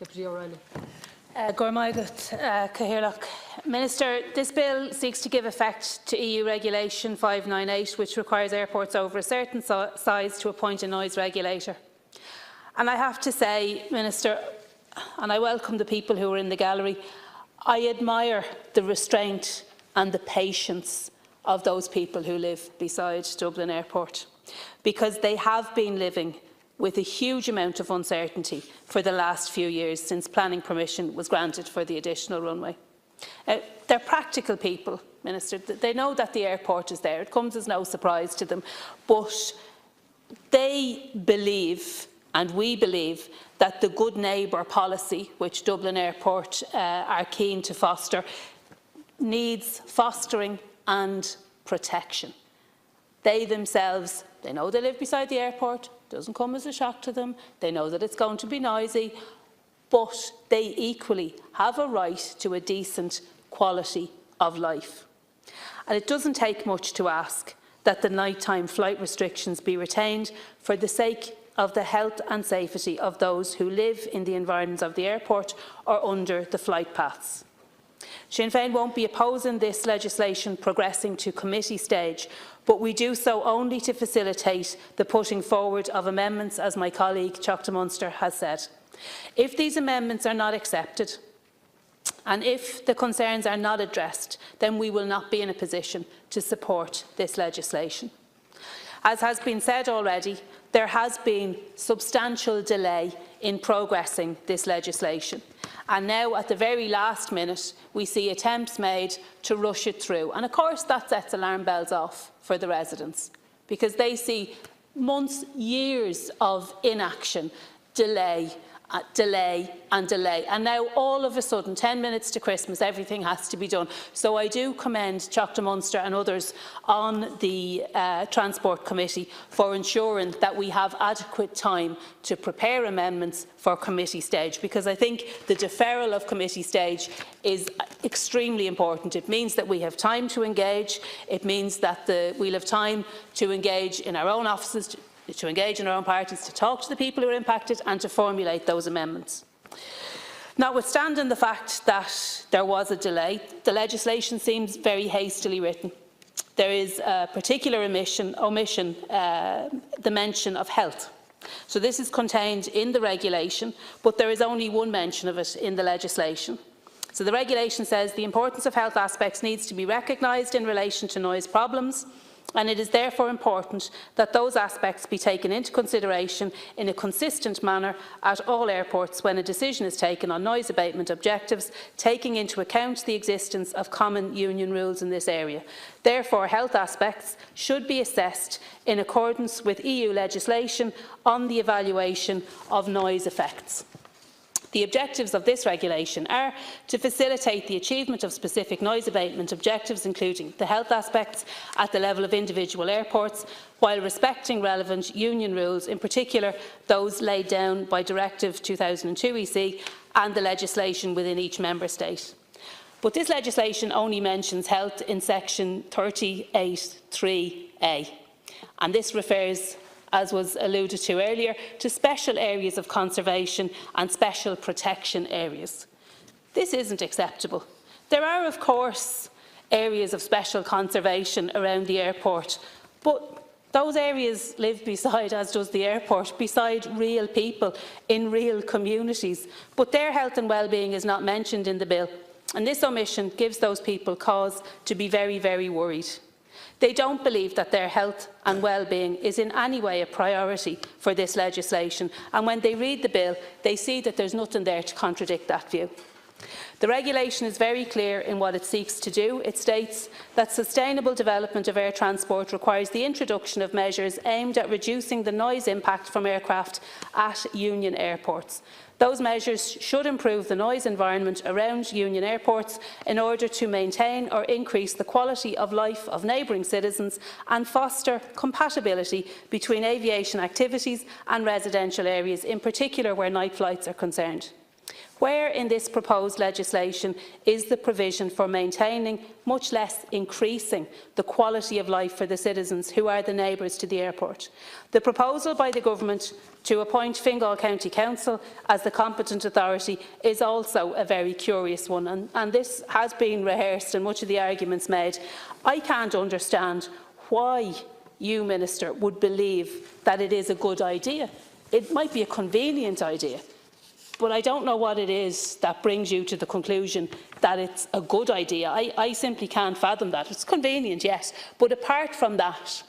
Deputy O'Reilly. Minister, this bill seeks to give effect to EU Regulation 598, which requires airports over a certain size to appoint a noise regulator. And I have to say, Minister, and I welcome the people who are in the gallery, I admire the restraint and the patience of those people who live beside Dublin Airport, because they have been living with a huge amount of uncertainty for the last few years since planning permission was granted for the additional runway. They're practical people, Minister. They know that the airport is there. It comes as no surprise to them. But they believe, and we believe, that the good neighbour policy, which Dublin Airport are keen to foster, needs fostering and protection. They themselves, they know they live beside the airport. Doesn't come as a shock to them. They know that it's going to be noisy, but they equally have a right to a decent quality of life. And it doesn't take much to ask that the nighttime flight restrictions be retained for the sake of the health and safety of those who live in the environs of the airport or under the flight paths. Sinn Féin won't be opposing this legislation progressing to committee stage, but we do so only to facilitate the putting forward of amendments, as my colleague Teachta Munster has said. If these amendments are not accepted, and if the concerns are not addressed, then we will not be in a position to support this legislation. As has been said already, there has been substantial delay in progressing this legislation. And now, at the very last minute, we see attempts made to rush it through. And of course, that sets alarm bells off for the residents, because they see months, years of inaction, delay, and delay. And now, all of a sudden, 10 minutes to Christmas, everything has to be done. So I do commend Teachta Munster and others on the Transport Committee for ensuring that we have adequate time to prepare amendments for committee stage, because I think the deferral of committee stage is extremely important. It means that we have time to engage. It means that we'll have time to engage in our own offices, to engage in our own parties, to talk to the people who are impacted and to formulate those amendments. Notwithstanding the fact that there was a delay, the legislation seems very hastily written. There is a particular omission, the mention of health. So this is contained in the regulation, but there is only one mention of it in the legislation. So the regulation says the importance of health aspects needs to be recognised in relation to noise problems, and it is therefore important that those aspects be taken into consideration in a consistent manner at all airports when a decision is taken on noise abatement objectives, taking into account the existence of common union rules in this area. Therefore, health aspects should be assessed in accordance with EU legislation on the evaluation of noise effects. The objectives of this regulation are to facilitate the achievement of specific noise abatement objectives, including the health aspects at the level of individual airports, while respecting relevant union rules, in particular those laid down by Directive 2002/EC and the legislation within each member state. But this legislation only mentions health in section 38(3)(a), and this refers, as was alluded to earlier, to special areas of conservation and special protection areas. This isn't acceptable. There are, of course, areas of special conservation around the airport, but those areas live beside, as does the airport, beside real people in real communities. But their health and well-being is not mentioned in the bill, and this omission gives those people cause to be very, very worried. They don't believe that their health and well-being is in any way a priority for this legislation, and when they read the bill, they see that there's nothing there to contradict that view. The regulation is very clear in what it seeks to do. It states that sustainable development of air transport requires the introduction of measures aimed at reducing the noise impact from aircraft at union airports. Those measures should improve the noise environment around union airports in order to maintain or increase the quality of life of neighbouring citizens and foster compatibility between aviation activities and residential areas, in particular where night flights are concerned. Where in this proposed legislation is the provision for maintaining, much less increasing, the quality of life for the citizens who are the neighbours to the airport? The proposal by the Government to appoint Fingal County Council as the competent authority is also a very curious one, and this has been rehearsed and much of the arguments made. I can't understand why you, Minister, would believe that it is a good idea. It might be a convenient idea, but I don't know what it is that brings you to the conclusion that it's a good idea. I simply can't fathom that. It's convenient, yes, but apart from that,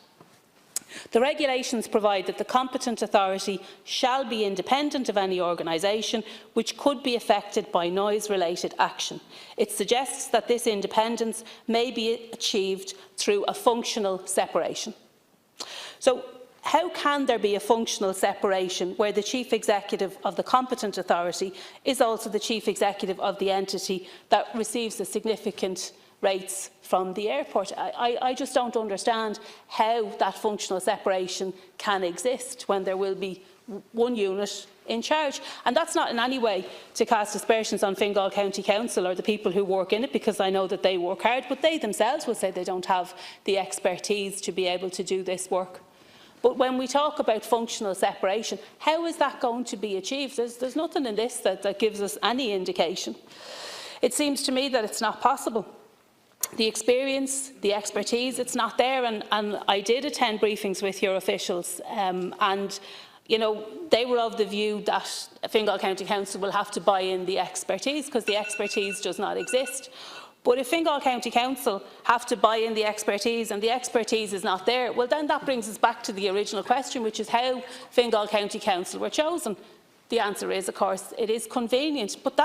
the regulations provide that the competent authority shall be independent of any organisation which could be affected by noise-related action. It suggests that this independence may be achieved through a functional separation. So, how can there be a functional separation where the Chief Executive of the competent authority is also the Chief Executive of the entity that receives the significant rates from the airport? I just don't understand how that functional separation can exist when there will be one unit in charge. And that's not in any way to cast aspersions on Fingal County Council or the people who work in it, because I know that they work hard, but they themselves will say they don't have the expertise to be able to do this work. But when we talk about functional separation, how is that going to be achieved? There's nothing in this that gives us any indication. It seems to me that it's not possible. The experience, the expertise, it's not there. And I did attend briefings with your officials, and you know, they were of the view that Fingal County Council will have to buy in the expertise because the expertise does not exist. But if Fingal County Council have to buy in the expertise and the expertise is not there, well then that brings us back to the original question, which is how Fingal County Council were chosen. The answer is, of course, it is convenient, but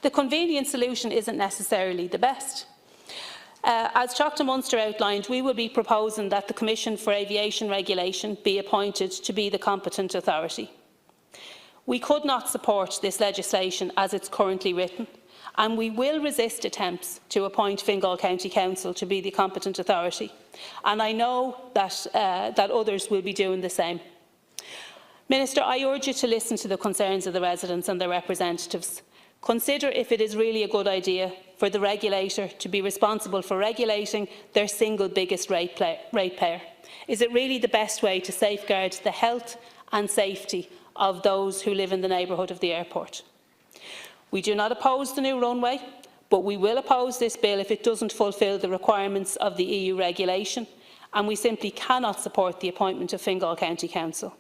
the convenient solution isn't necessarily the best. As Teachta Munster outlined, we will be proposing that the Commission for Aviation Regulation be appointed to be the competent authority. We could not support this legislation as it's currently written, and we will resist attempts to appoint Fingal County Council to be the competent authority. And I know that, that others will be doing the same. Minister, I urge you to listen to the concerns of the residents and their representatives. Consider if it is really a good idea for the regulator to be responsible for regulating their single biggest ratepayer. Is it really the best way to safeguard the health and safety of those who live in the neighbourhood of the airport? We do not oppose the new runway, but we will oppose this bill if it doesn't fulfil the requirements of the EU regulation, and we simply cannot support the appointment of Fingal County Council.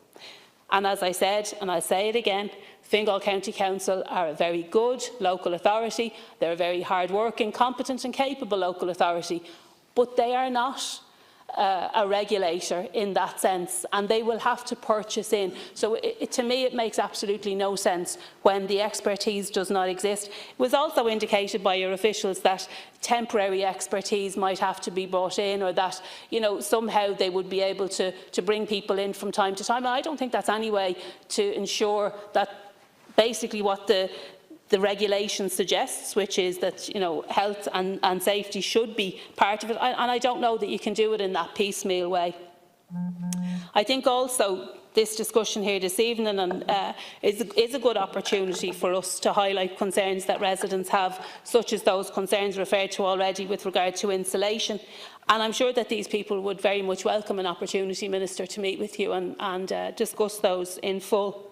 And as I said, and I'll say it again, Fingal County Council are a very good local authority. They're a very hard-working, competent and capable local authority, but they are not a regulator in that sense, and they will have to purchase in. So to me it makes absolutely no sense when the expertise does not exist. It was also indicated by your officials that temporary expertise might have to be brought in, or that, you know, somehow they would be able to bring people in from time to time. And I don't think that's any way to ensure that basically what the regulation suggests, which is that, you know, health and safety should be part of it, and I don't know that you can do it in that piecemeal way. I think also this discussion here this evening is a good opportunity for us to highlight concerns that residents have, such as those concerns referred to already with regard to insulation. And I'm sure that these people would very much welcome an opportunity, Minister, to meet with you and discuss those in full.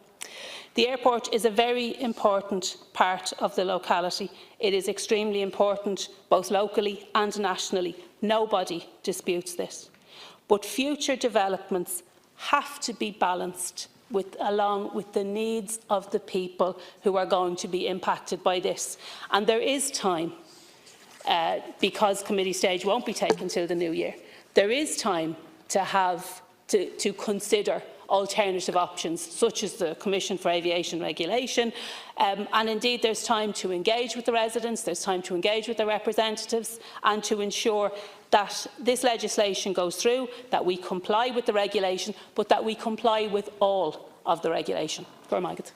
The airport is a very important part of the locality. It is extremely important both locally and nationally. Nobody disputes this. But future developments have to be balanced along with the needs of the people who are going to be impacted by this. And there is time, because committee stage won't be taken till the new year. There is time to consider alternative options, such as the Commission for Aviation Regulation, and indeed there's time to engage with the residents, there's time to engage with their representatives, and to ensure that this legislation goes through, that we comply with the regulation, but that we comply with all of the regulation. Go on, Margaret.